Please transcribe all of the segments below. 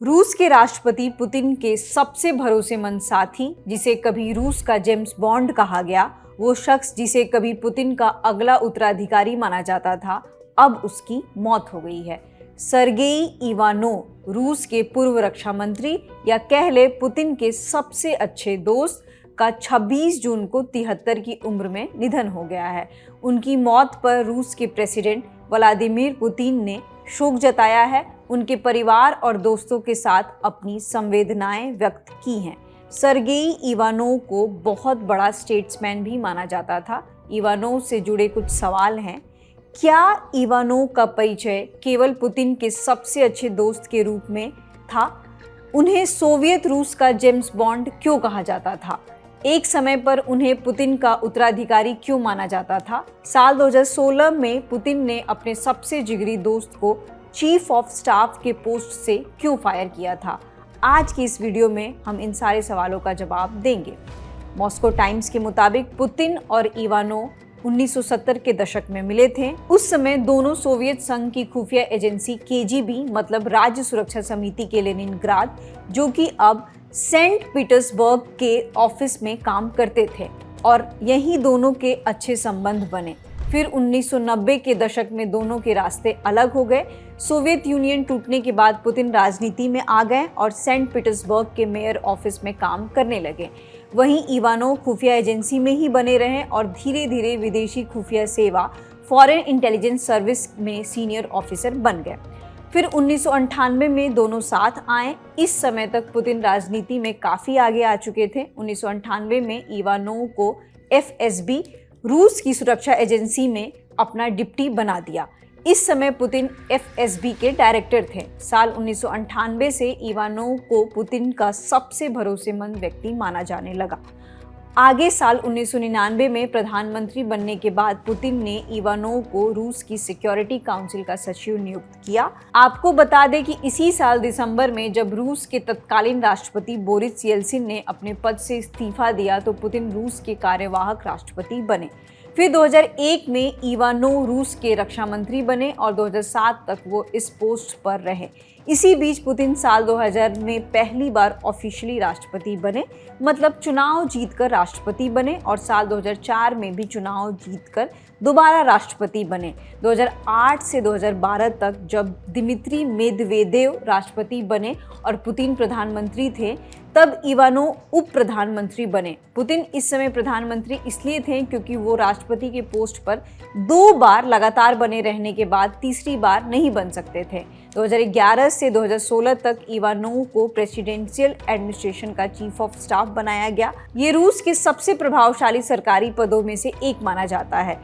रूस के राष्ट्रपति पुतिन के सबसे भरोसेमंद साथी, जिसे कभी रूस का जेम्स बॉन्ड कहा गया, वो शख्स जिसे कभी पुतिन का अगला उत्तराधिकारी माना जाता था, अब उसकी मौत हो गई है। सर्गेई इवानोव रूस के पूर्व रक्षा मंत्री या कह ले पुतिन के सबसे अच्छे दोस्त का 26 जून को 73 की उम्र में निधन हो गया है। उनकी मौत पर रूस के प्रेसिडेंट व्लादिमीर पुतिन ने शोक जताया है। उनके परिवार और दोस्तों के साथ अपनी संवेदनाएं व्यक्त की हैं। सर्गेई इवानोव को बहुत बड़ा स्टेट्समैन भी माना जाता था। इवानोव से जुड़े कुछ सवाल हैं। क्या इवानोव का परिचय केवल पुतिन के सबसे अच्छे दोस्त के रूप में था? उन्हें सोवियत रूस का जेम्स बॉन्ड क्यों कहा जाता था? एक समय पर उन्हें पुतिन का उत्तराधिकारी क्यों माना जाता था? साल 2016 में पुतिन ने अपने सबसे जिगरी दोस्त को चीफ ऑफ स्टाफ के पोस्ट से क्यों फायर किया था? आज की इस वीडियो में हम इन सारे सवालों का जवाब देंगे। मॉस्को टाइम्स के मुताबिक पुतिन और इवानोव 1970 के दशक में मिले थे। उस समय दोनों सोवियत संघ की खुफिया एजेंसी केजीबी मतलब राज्य सुरक्षा समिति के लेनिनग्राद, जो कि अब सेंट पीटर्सबर्ग के ऑफिस में काम करते थे और यही दोनों के अच्छे संबंध बने। फिर 1990 के दशक में दोनों के रास्ते अलग हो गए। सोवियत यूनियन टूटने के बाद पुतिन राजनीति में आ गए और सेंट पीटर्सबर्ग के मेयर ऑफिस में काम करने लगे। वहीं इवानोव खुफिया एजेंसी में ही बने रहे और धीरे धीरे विदेशी खुफिया सेवा फॉरेन इंटेलिजेंस सर्विस में सीनियर ऑफिसर बन गए। फिर 1998 में दोनों साथ आए। इस समय तक पुतिन राजनीति में काफ़ी आगे आ चुके थे। 1998 में इवानोव को एफएसबी रूस की सुरक्षा एजेंसी में अपना डिप्टी बना दिया। इस समय पुतिन एफएसबी के डायरेक्टर थे। साल 1998 से इवानोव को पुतिन का सबसे भरोसेमंद व्यक्ति माना जाने लगा। आगे साल 1999 में प्रधानमंत्री बनने के बाद पुतिन ने इवानोव को रूस की सिक्योरिटी काउंसिल का सचिव नियुक्त किया। आपको बता दें कि इसी साल दिसंबर में जब रूस के तत्कालीन राष्ट्रपति बोरिस येल्सिन ने अपने पद से इस्तीफा दिया तो पुतिन रूस के कार्यवाहक राष्ट्रपति बने। फिर 2001 में इवानोव रूस के रक्षा मंत्री बने और 2007 तक वो इस पोस्ट पर रहे। इसी बीच पुतिन साल 2000 में पहली बार ऑफिशियली राष्ट्रपति बने, मतलब चुनाव जीतकर राष्ट्रपति बने और साल 2004 में भी चुनाव जीतकर दोबारा राष्ट्रपति बने। 2008 से 2012 तक जब दिमित्री मेदवेदेव राष्ट्रपति बने और पुतिन प्रधानमंत्री थे, तब इवानोव उप प्रधानमंत्री बने। पुतिन इस समय प्रधानमंत्री इसलिए थे क्योंकि वो राष्ट्रपति के पोस्ट पर 2 बार लगातार बने रहने के बाद तीसरी बार नहीं बन सकते थे। 2011 से 2016 तक इवानोव को प्रेसिडेंशियल एडमिनिस्ट्रेशन का चीफ ऑफ स्टाफ बनाया गया। ये रूस के सबसे प्रभावशाली सरकारी पदों में से एक माना जाता है।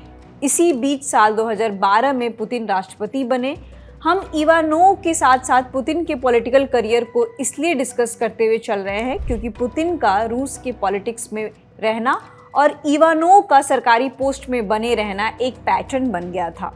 इसी बीच साल 2012 में पुतिन राष्ट्रपति बने। हम इवानोव के साथ साथ पुतिन के पॉलिटिकल करियर को इसलिए डिस्कस करते हुए चल रहे हैं क्योंकि पुतिन का रूस के पॉलिटिक्स में रहना और इवानोव का सरकारी पोस्ट में बने रहना एक पैटर्न बन गया था।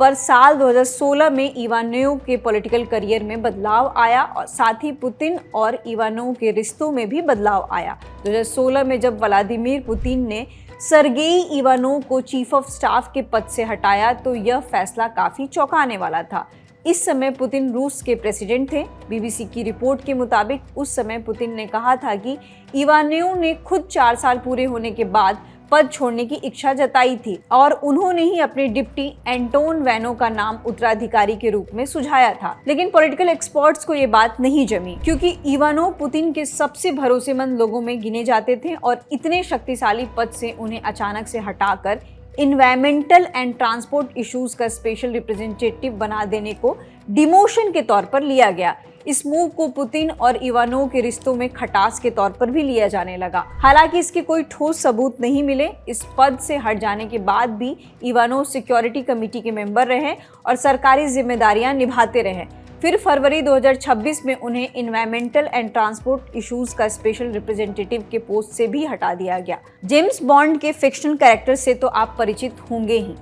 पर साल 2016 में इवानोव के पॉलिटिकल करियर में बदलाव आया और साथ ही पुतिन और इवानोव के रिश्तों में भी बदलाव आया। 2016 में जब व्लादिमीर पुतिन ने सर्गेई इवानोव को चीफ ऑफ स्टाफ के पद से हटाया तो यह फैसला काफ़ी चौंकाने वाला था। इस समय पुतिन रूस के प्रेसिडेंट थे। बीबीसी की रिपोर्ट के मुताबिक उस समय पुतिन ने कहा था कि इवानोव ने खुद 4 साल पूरे होने के बाद पद छोड़ने की इच्छा जताई थी और उन्होंने ही अपने डिप्टी एंटोन वैनो का नाम उत्तराधिकारी के रूप में सुझाया था। लेकिन पॉलिटिकल एक्सपर्ट्स को ये बात नहीं जमी क्योंकि इवानोव पुतिन के सबसे भरोसेमंद लोगों में गिने जाते थे और इतने शक्तिशाली पद से उन्हें अचानक से हटाकर इन्वायरमेंटल एंड ट्रांसपोर्ट इश्यूज का स्पेशल रिप्रेजेंटेटिव बना देने को डिमोशन के तौर पर लिया गया। इस मूव को पुतिन और इवानोव के रिश्तों में खटास के तौर पर भी लिया जाने लगा। हालांकि इसके कोई ठोस सबूत नहीं मिले। इस पद से हट जाने के बाद भी इवानोव सिक्योरिटी कमेटी के मेंबर रहे और सरकारी जिम्मेदारियां निभाते रहे। फिर फरवरी 2026 में उन्हें इन्वायरमेंटल एंड ट्रांसपोर्ट इश्यूज का स्पेशल रिप्रेजेंटेटिव के पोस्ट से भी हटा दिया गया। जेम्स बॉन्ड के फिक्शनल कैरेक्टर से तो आप परिचित होंगे ही।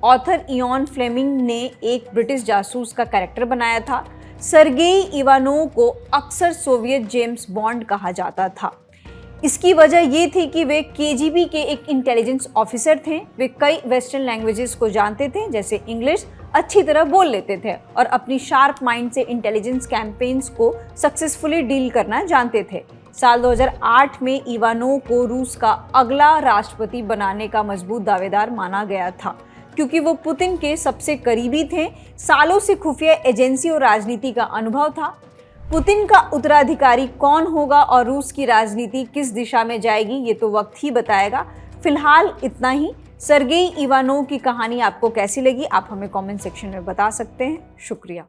ऑथर इयॉन फ्लेमिंग ने एक ब्रिटिश जासूस का कैरेक्टर बनाया था। सर्गेई इवानोव को अक्सर सोवियत जेम्स बॉन्ड कहा जाता था। इसकी वजह ये थी कि वे केजीबी के एक इंटेलिजेंस ऑफिसर थे। वे कई वेस्टर्न लैंग्वेजेस को जानते थे, जैसे इंग्लिश अच्छी तरह बोल लेते थे और अपनी शार्प माइंड से इंटेलिजेंस कैंपेन्स को सक्सेसफुली डील करना जानते थे। साल 2008 में इवानोव को रूस का अगला राष्ट्रपति बनाने का मजबूत दावेदार माना गया था, क्योंकि वो पुतिन के सबसे करीबी थे। सालों से खुफिया एजेंसी और राजनीति का अनुभव था। पुतिन का उत्तराधिकारी कौन होगा और रूस की राजनीति किस दिशा में जाएगी, ये तो वक्त ही बताएगा। फिलहाल इतना ही। सर्गेई इवानोव की कहानी आपको कैसी लगी, आप हमें कमेंट सेक्शन में बता सकते हैं। शुक्रिया।